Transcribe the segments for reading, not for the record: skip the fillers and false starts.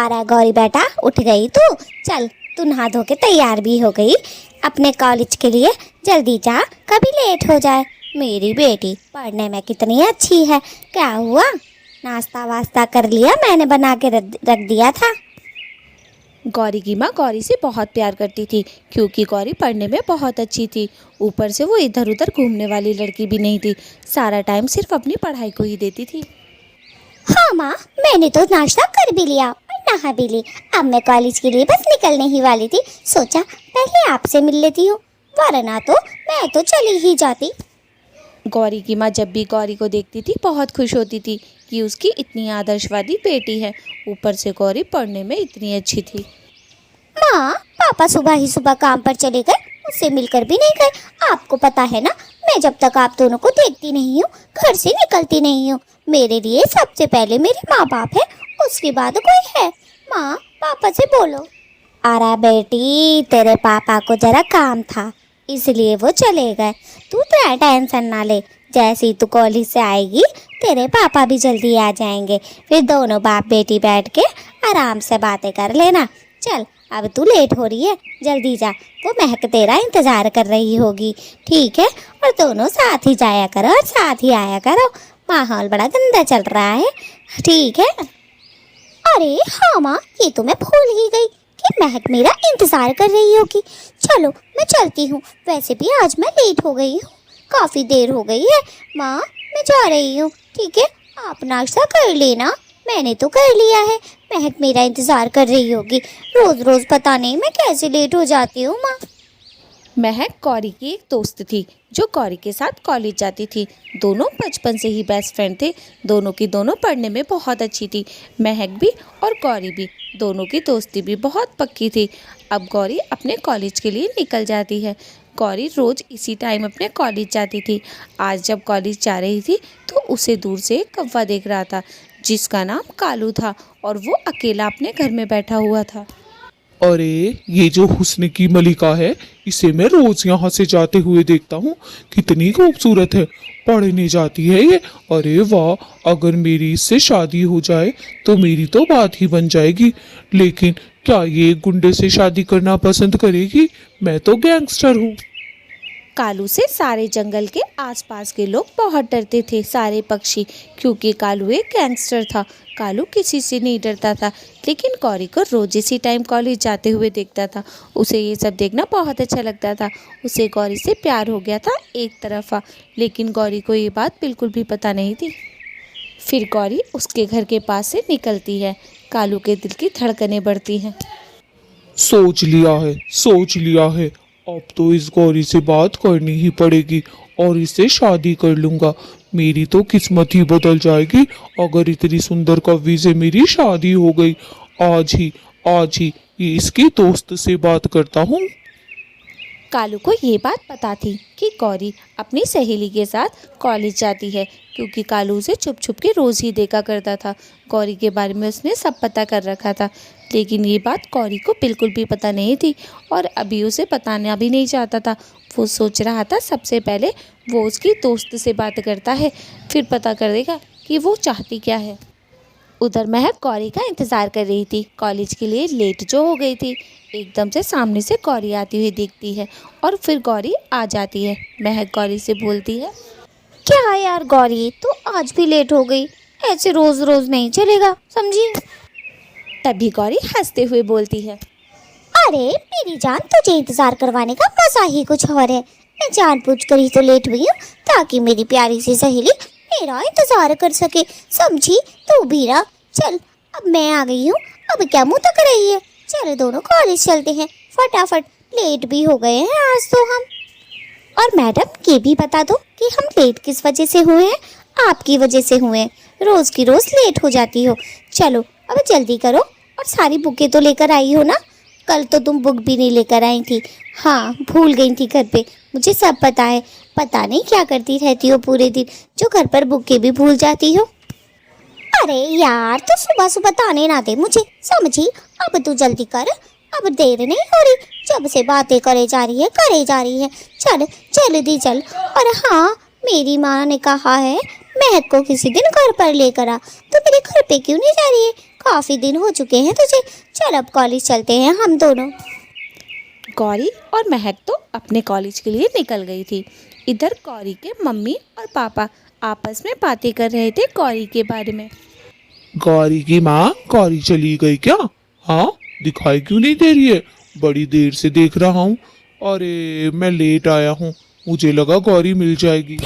अरे गौरी बेटा, उठ गई तू? चल, तू नहा धो के तैयार भी हो गई अपने कॉलेज के लिए। जल्दी जा, कभी लेट हो जाए। मेरी बेटी पढ़ने में कितनी अच्छी है। क्या हुआ, नाश्ता वास्ता कर लिया? मैंने बना के रख दिया था। गौरी की माँ गौरी से बहुत प्यार करती थी क्योंकि गौरी पढ़ने में बहुत अच्छी थी। ऊपर से वो इधर उधर घूमने वाली लड़की भी नहीं थी, सारा टाइम सिर्फ अपनी पढ़ाई को ही देती थी। हाँ माँ, मैंने तो नाश्ता कर भी लिया और नहा भी ली। अब मैं कॉलेज के लिए बस निकलने ही वाली थी। सोचा पहले आपसे मिल लेती हूँ, वरना तो मैं तो चली ही जाती। गौरी की माँ जब भी गौरी को देखती थी बहुत खुश होती थी कि उसकी इतनी आदर्शवादी बेटी है। ऊपर से गौरी पढ़ने में इतनी अच्छी थी। माँ, पापा सुबह ही सुबह काम पर चले गए, मुझसे मिलकर भी नहीं गए। आपको पता है ना, मैं जब तक आप दोनों को देखती नहीं हूँ घर से निकलती नहीं हूँ। मेरे लिए सबसे पहले मेरे माँ बाप है, उसके बाद कोई है। माँ, पापा से बोलो। अरे बेटी, तेरे पापा को जरा काम था इसलिए वो चले गए। तू तो टेंशन ना ले, जैसे ही तू कॉलेज से आएगी तेरे पापा भी जल्दी आ जाएंगे। फिर दोनों बाप बेटी बैठ के आराम से बातें कर लेना। चल, अब तू लेट हो रही है, जल्दी जा। वो महक तेरा इंतज़ार कर रही होगी, ठीक है? और दोनों साथ ही जाया करो और साथ ही आया करो। माहौल बड़ा गंदा चल रहा है, ठीक है? अरे हाँ माँ, ये तो मैं भूल ही गई कि महक मेरा इंतज़ार कर रही होगी। चलो मैं चलती हूँ, वैसे भी आज मैं लेट हो गई हूँ, काफ़ी देर हो गई है। माँ, मैं जा रही हूँ, ठीक है? आप नाश्ता कर लेना, मैंने तो कर लिया है। महक मेरा इंतज़ार कर रही होगी। रोज़ रोज़ पता नहीं मैं कैसे लेट हो जाती हूँ माँ। महक गौरी की एक दोस्त थी जो गौरी के साथ कॉलेज जाती थी। दोनों बचपन से ही बेस्ट फ्रेंड थे। दोनों की दोनों पढ़ने में बहुत अच्छी थी। महक भी और गौरी भी, दोनों की दोस्ती भी बहुत पक्की थी। अब गौरी अपने कॉलेज के लिए निकल जाती है। गौरी रोज़ इसी टाइम अपने कॉलेज जाती थी। आज जब कॉलेज जा रही थी तो उसे दूर से एक कौवा देख रहा था जिसका नाम कालू था और वो अकेला अपने घर में बैठा हुआ था। अरे, ये जो हुस्न की मलिका है, इसे मैं रोज यहाँ से जाते हुए देखता हूँ। कितनी खूबसूरत है, पढ़ने जाती है ये। अरे वाह, अगर मेरी इससे शादी हो जाए तो मेरी तो बात ही बन जाएगी। लेकिन क्या ये गुंडे से शादी करना पसंद करेगी? मैं तो गैंगस्टर हूँ। कालू से सारे जंगल के आसपास के लोग बहुत डरते थे, सारे पक्षी, क्योंकि कालू एक गैंगस्टर था। कालू किसी से नहीं डरता था, लेकिन गौरी को रोज इसी टाइम कॉलेज जाते हुए देखता था। उसे ये सब देखना बहुत अच्छा लगता था। उसे गौरी से प्यार हो गया था एक तरफा, लेकिन गौरी को ये बात बिल्कुल भी पता नहीं थी। फिर गौरी उसके घर के पास से निकलती है। कालू के दिल की धड़कनें बढ़ती हैं। सोच लिया है, सोच लिया है। अब तो इस गौरी से बात करनी ही पड़ेगी और इससे शादी कर लूंगा। मेरी तो किस्मत ही बदल जाएगी अगर इतनी सुंदर कवि से मेरी शादी हो गई। आज ही ये इसकी दोस्त से बात करता हूँ। कालू को ये बात पता थी कि गौरी अपनी सहेली के साथ कॉलेज जाती है, क्योंकि कालू उसे छुप छुप के रोज़ ही देखा करता था। गौरी के बारे में उसने सब पता कर रखा था, लेकिन ये बात गौरी को बिल्कुल भी पता नहीं थी और अभी उसे बताना भी नहीं चाहता था। वो सोच रहा था सबसे पहले वो उसकी दोस्त से बात करता है, फिर पता कर देगा कि वो चाहती क्या है। उधर महक गौरी का इंतज़ार कर रही थी, कॉलेज के लिए लेट जो हो गई थी। एकदम से सामने से गौरी आती हुई दिखती है और फिर गौरी आ जाती है। महक गौरी से बोलती है, क्या यार गौरी, तू आज भी लेट हो गई? ऐसे रोज़ रोज़ नहीं चलेगा, समझी? तभी गौरी हंसते हुए बोलती है, अरे मेरी जान, तुझे इंतजार करवाने का मजा ही कुछ और है। मैं जानबूझकर ही तो लेट हुई हूँ ताकि मेरी प्यारी सी सहेली मेरा इंतजार कर सके, समझी? तू भी ना। चल, अब मैं आ गई हूँ, अब क्या मुँह तक रही है? चलो दोनों कॉलेज चलते हैं फटाफट, लेट भी हो गए हैं आज तो हम। और मैडम, ये भी बता दो कि हम लेट किस वजह से हुए हैं? आपकी वजह से हुए हैं, रोज़ की रोज़ लेट हो जाती हो। चलो अब जल्दी करो, और सारी बुकें तो लेकर आई हो ना? कल तो तुम बुक भी नहीं लेकर आई थी। हाँ, भूल गई थी घर पे, मुझे सब पता है। पता नहीं क्या करती रहती हो पूरे दिन, जो घर पर बुकें भी भूल जाती हो। अरे यार, तो सुबह सुबह ताने ना दे मुझे, समझी? अब तू जल्दी कर, अब देर नहीं हो रही। जब से बातें करे जा रही है। चल जल्दी चल। और हाँ, मेरी माँ ने कहा है महक को किसी दिन घर पर लेकर आ। तो मेरे घर पे क्यों नहीं जा रही है? काफी दिन हो चुके हैं तुझे। चल अब कॉलेज चलते हैं हम दोनों। गौरी और महक तो अपने कॉलेज के लिए निकल गई थी। इधर गौरी के मम्मी और पापा आपस में बातें कर रहे थे गौरी के बारे में। गौरी की माँ, गौरी चली गई क्या? हाँ, दिखाई क्यों नहीं दे रही है? बड़ी देर से देख रहा हूँ। अरे मैं लेट आया हूँ, मुझे लगा गौरी मिल जाएगी।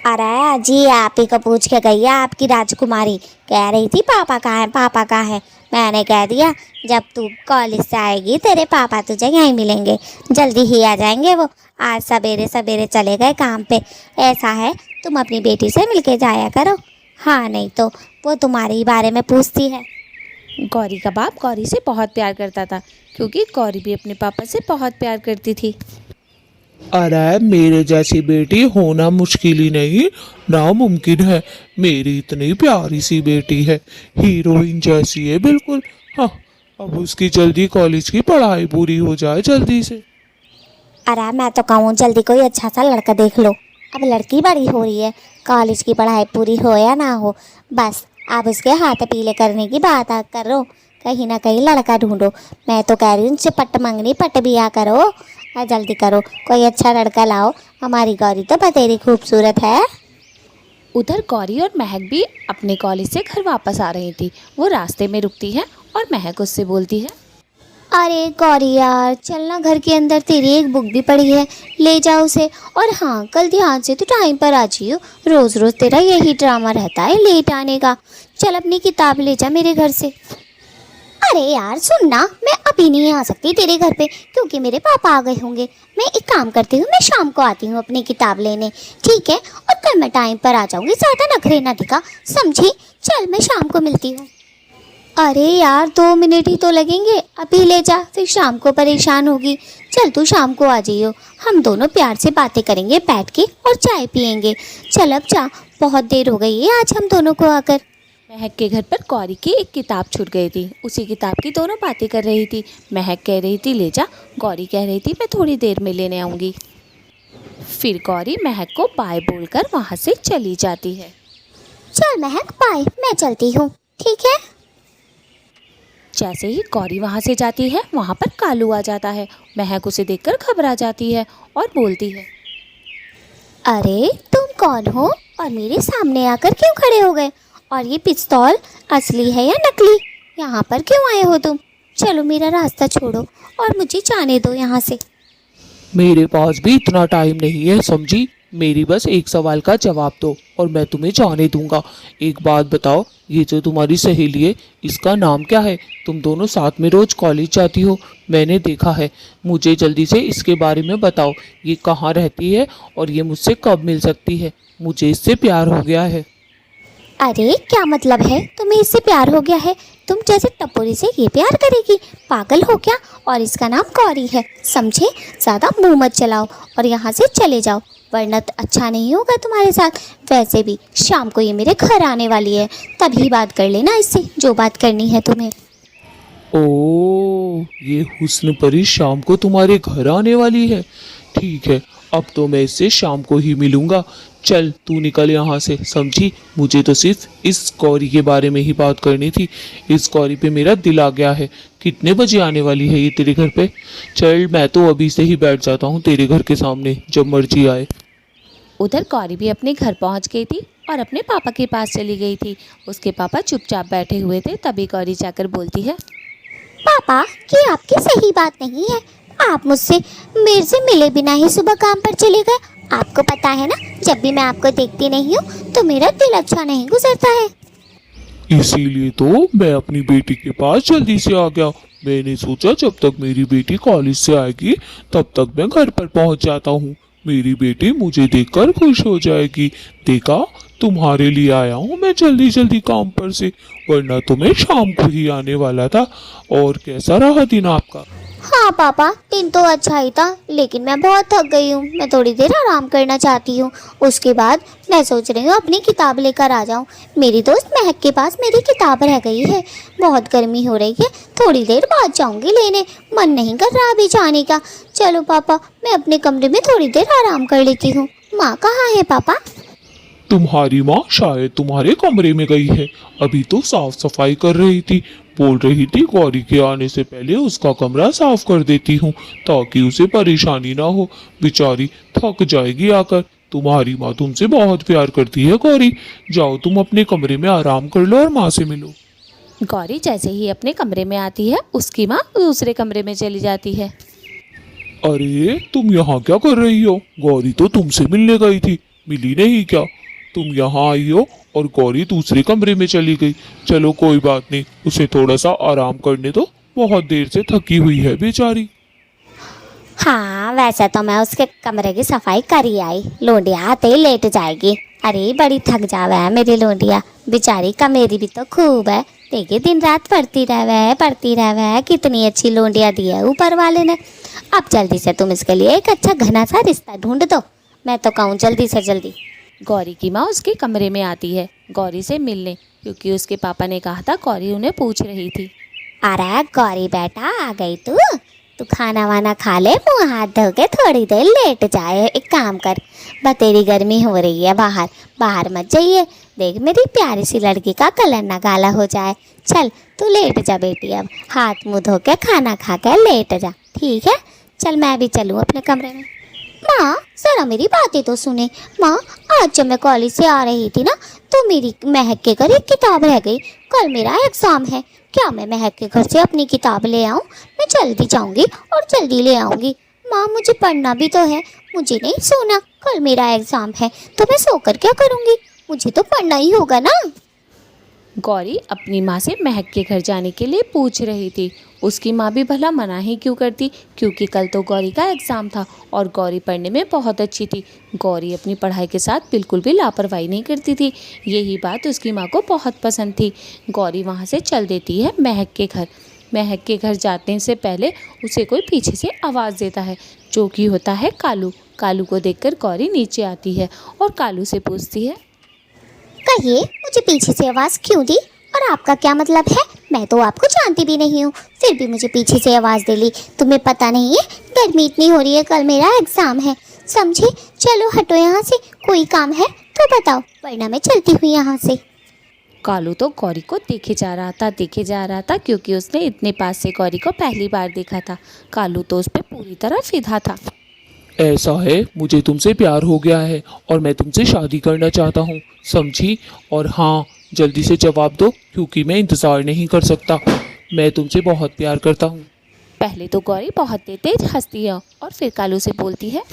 अरे जी, आप ही को पूछ के गई है आपकी राजकुमारी। कह रही थी पापा कहाँ है, पापा कहाँ है। मैंने कह दिया जब तू कॉलेज से आएगी तेरे पापा तुझे यहीं मिलेंगे, जल्दी ही आ जाएंगे वो। आज सवेरे सवेरे चले गए काम पे। ऐसा है तुम अपनी बेटी से मिलके जाया करो। हाँ, नहीं तो वो तुम्हारे ही बारे में पूछती है। गौरी का बाप गौरी से बहुत प्यार करता था, क्योंकि गौरी भी अपने पापा से बहुत प्यार करती थी। अरे मेरे जैसी बेटी होना मुश्किल ही नहीं, नामुमकिन है। मेरी इतनी प्यारी सी बेटी है, हीरोइन जैसी है बिल्कुल। हाँ, अब उसकी जल्दी कॉलेज की पढ़ाई पूरी हो जाए जल्दी से। अरे मैं तो कहूँ जल्दी कोई अच्छा सा लड़का देख लो। अब लड़की बड़ी हो रही है, कॉलेज की पढ़ाई पूरी हो या ना हो, बस अब उसके हाथ पीले करने की बात करो। कहीं ना कहीं लड़का ढूंढो। मैं तो कह रही हूँ उनसे पट मंगनी पट बिया करो। जल्दी करो, कोई अच्छा लड़का लाओ। हमारी गौरी तो बतेरी खूबसूरत है। उधर गौरी और महक भी अपने कॉलेज से घर वापस आ रही थी। वो रास्ते में रुकती है और महक उससे बोलती है, अरे गौरी यार, चलना, घर के अंदर तेरी एक बुक भी पड़ी है, ले जाओ उसे। और हाँ, कल ध्यान से तू टाइम पर आ जाइयो। रोज़ रोज़ तेरा यही ड्रामा रहता है लेट आने का। चल अपनी किताब ले जा मेरे घर से। अरे यार सुनना, मैं अभी नहीं आ सकती तेरे घर पे क्योंकि मेरे पापा आ गए होंगे। मैं एक काम करती हूँ, मैं शाम को आती हूँ अपनी किताब लेने, ठीक है? और कल मैं टाइम पर आ जाऊँगी, ज़्यादा नखरे ना दिखा, समझी? चल मैं शाम को मिलती हूँ। अरे यार 2 मिनट ही तो लगेंगे, अभी ले जा, फिर शाम को परेशान होगी। चल तू शाम को आ जाइयो, हम दोनों प्यार से बातें करेंगे बैठ के और चाय पियेंगे। चल अब जा, बहुत देर हो गई है आज हम दोनों को आकर। महक के घर पर गौरी की एक किताब छूट गई थी। उसी किताब की दोनों बातें कर रही थी। महक कह रही थी ले जा, गौरी कह रही थी मैं थोड़ी देर में लेने आऊँगी। फिर गौरी महक को बाय बोलकर वहाँ से चली जाती है। चल महक बाय, मैं चलती हूँ, ठीक है? जैसे ही गौरी वहाँ से जाती है, वहाँ पर कालू आ जाता है। महक उसे देखकर घबरा जाती है और बोलती है, अरे तुम कौन हो और मेरे सामने आकर क्यों खड़े हो गए? और ये पिस्तौल असली है या नकली? यहाँ पर क्यों आए हो तुम? चलो मेरा रास्ता छोड़ो और मुझे जाने दो यहाँ से। मेरे पास भी इतना टाइम नहीं है समझी। मेरी बस एक सवाल का जवाब दो और मैं तुम्हें जाने दूंगा। एक बात बताओ, ये जो तुम्हारी सहेली है इसका नाम क्या है? तुम दोनों साथ में रोज कॉलेज जाती हो, मैंने देखा है। मुझे जल्दी से इसके बारे में बताओ, ये कहाँ रहती है और ये मुझसे कब मिल सकती है? मुझे इससे प्यार हो गया है। अरे क्या मतलब है तुम्हें इससे प्यार हो गया है? तुम जैसे टपोरी से ये प्यार करेगी? पागल हो क्या? और इसका नाम गौरी है, समझे? ज़्यादा मुंह मत चलाओ और यहाँ से चले जाओ, वरना अच्छा नहीं होगा तुम्हारे साथ। वैसे भी शाम को ये मेरे घर आने वाली है, तभी बात कर लेना इससे जो बात करनी है तुम्हें। ओह, ये हुस्न परी शाम को तुम्हारे घर आने वाली है। ठीक है, अब तो मैं इससे शाम को ही मिलूंगा। चल तू निकल यहाँ से, समझी? मुझे तो सिर्फ इस गौरी के बारे में ही बात करनी थी। इस गौरी पे मेरा दिल आ गया है। कितने बजे आने वाली है ये तेरे घर पे? चल मैं तो अभी से ही बैठ जाता हूँ तेरे घर के सामने, जब मर्जी आए। उधर गौरी भी अपने घर पहुँच गई थी और अपने पापा के पास चली गई थी। उसके पापा चुपचाप बैठे हुए थे। तभी गौरी जाकर बोलती है, पापा ये आपकी सही बात नहीं है। आप मुझसे मेरे से मिले बिना ही सुबह काम पर चले गए। आपको पता है ना, जब भी मैं आपको देखती नहीं हूँ तो मेरा दिल अच्छा नहीं गुजरता है। इसीलिए तो मैं अपनी बेटी के पास जल्दी से आ गया। मैंने सोचा जब तक मेरी बेटी कॉलेज से आएगी तब तक मैं घर पर पहुंच जाता हूँ। मेरी बेटी मुझे देखकर खुश हो जाएगी। देखा, तुम्हारे लिए आया हूँ मैं जल्दी जल्दी काम पर से, वरना तो मैं शाम को ही आने वाला था। और कैसा रहा दिन आपका? हाँ पापा, दिन तो अच्छा ही था, लेकिन मैं बहुत थक गई हूँ। मैं थोड़ी देर आराम करना चाहती हूँ। उसके बाद मैं सोच रही हूँ अपनी किताब लेकर आ जाऊँ। मेरी दोस्त महक के पास मेरी किताब रह गई है। बहुत गर्मी हो रही है, थोड़ी देर बाद जाऊँगी लेने। मन नहीं कर रहा अभी जाने का। चलो पापा, मैं अपने कमरे में थोड़ी देर आराम कर लेती हूँ। माँ कहाँ है पापा? तुम्हारी माँ शायद तुम्हारे कमरे में गई है, अभी तो साफ सफाई कर रही थी। बोल रही थी गौरी के आने से पहले उसका कमरा साफ कर देती हूँ ताकि उसे परेशानी ना हो, बेचारी थक जाएगी आकर। तुम्हारी माँ तुमसे बहुत प्यार करती है गौरी, जाओ तुम अपने कमरे में आराम कर लो और माँ से मिलो। गौरी जैसे ही अपने कमरे में आती है उसकी माँ दूसरे कमरे में चली जाती है। अरे तुम यहाँ क्या कर रही हो? गौरी तो तुमसे मिलने गई थी, मिली नहीं क्या? तुम यहाँ आई हो और गौरी दूसरे कमरे में चली गई। चलो कोई बात नहीं, उसे थोड़ा सा आराम करने दो, बहुत देर से थकी हुई है बेचारी। हाँ, वैसे तो मैं उसके कमरे की सफाई कर ही आई, लोंडिया आते ही लेट जाएगी। अरे बड़ी थक जावे है मेरी लोंडिया, बेचारी का मेरी भी तो खूब है। देखिए दिन रात पढ़ती रहवे है, कितनी अच्छी लोंडिया दी है ऊपर वाले ने। अब जल्दी से तुम इसके लिए एक अच्छा घना सा रिश्ता ढूंढ दो, मैं तो कहूँ जल्दी से जल्दी। गौरी की माँ उसके कमरे में आती है गौरी से मिलने, क्योंकि उसके पापा ने कहा था गौरी उन्हें पूछ रही थी। अरे गौरी बेटा आ गई तू खाना वाना खा ले, मुँह हाथ धो के थोड़ी देर लेट जाए। एक काम कर, बतेरी गर्मी हो रही है बाहर, बाहर मत जाइए। देख मेरी प्यारी सी लड़की का कलर ना काला हो जाए। चल तू लेट जा बेटी, अब हाथ मुँह धो के खाना खा के लेट जा, ठीक है? चल मैं भी चलूँ अपने कमरे में। माँ जरा मेरी बातें तो सुने। माँ आज जब मैं कॉलेज से आ रही थी ना, तो मेरी महक के घर एक किताब रह गई। कल मेरा एग्ज़ाम है, क्या मैं महक के घर से अपनी किताब ले आऊँ? मैं जल्दी जाऊँगी और जल्दी ले आऊँगी। माँ मुझे पढ़ना भी तो है, मुझे नहीं सोना। कल मेरा एग्ज़ाम है तो मैं सोकर क्या करूँगी? मुझे तो पढ़ना ही होगा ना। गौरी अपनी माँ से महक के घर जाने के लिए पूछ रही थी। उसकी माँ भी भला मना ही क्यों करती, क्योंकि कल तो गौरी का एग्ज़ाम था और गौरी पढ़ने में बहुत अच्छी थी। गौरी अपनी पढ़ाई के साथ बिल्कुल भी लापरवाही नहीं करती थी, यही बात उसकी माँ को बहुत पसंद थी। गौरी वहाँ से चल देती है महक के घर। महक के घर जाने से पहले उसे कोई पीछे से आवाज़ देता है, जो कि होता है कालू। कालू को देखकर गौरी नीचे आती है और कालू से पूछती है, कहिए मुझे पीछे से आवाज़ क्यों दी और आपका क्या मतलब है? मैं तो आपको जानती भी नहीं हूँ, फिर भी मुझे पीछे से आवाज़ दे ली। तुम्हें पता नहीं है गर्मी इतनी हो रही है, कल मेरा एग्ज़ाम है, समझे? चलो हटो यहाँ से, कोई काम है तो बताओ, वरना मैं चलती हुई यहाँ से। कालू तो गौरी को देखे जा रहा था क्योंकि उसने इतने पास से गौरी को पहली बार देखा था। कालू तो उस पर पूरी तरह फिदा था। ऐसा है, मुझे तुमसे प्यार हो गया है और मैं तुमसे शादी करना चाहता हूँ, समझी? और हाँ, जल्दी से जवाब दो क्योंकि मैं इंतज़ार नहीं कर सकता। मैं तुमसे बहुत प्यार करता हूँ। पहले तो गौरी बहुत तेज हंसती है और फिर कालू से बोलती है,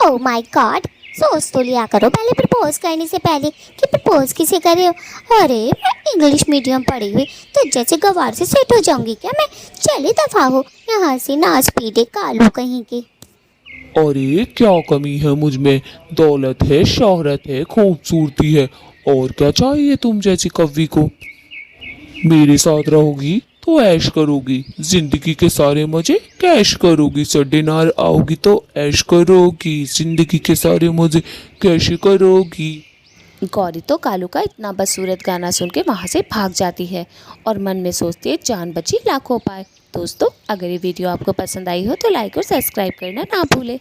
ओह माय गॉड, सोच तो लिया करो पहले प्रपोज करने से पहले कि प्रपोज किसे कर रहे हो। अरे मैं इंग्लिश मीडियम पढ़ी हुई तो जैसे गवार से सेट हो जाऊंगी क्या मैं? चले दफा हो यहाँ से, नाच पीटे कालू कहीं के। अरे क्या कमी है मुझ में? दौलत है, शोहरत है, खूबसूरती है, और क्या चाहिए तुम जैसी कवि को? मेरे साथ रहोगी तो ऐश करोगी, जिंदगी के सारे मजे कैश करोगी। संडे नार आओगी तो ऐश करोगी, जिंदगी के सारे मजे कैश करोगी। गौरी तो कालू का इतना बदसूरत गाना सुन के वहाँ से भाग जाती है और मन में सोचती है जान बची लाखों पाए। दोस्तों अगर ये वीडियो आपको पसंद आई हो तो लाइक और सब्सक्राइब करना ना भूलें।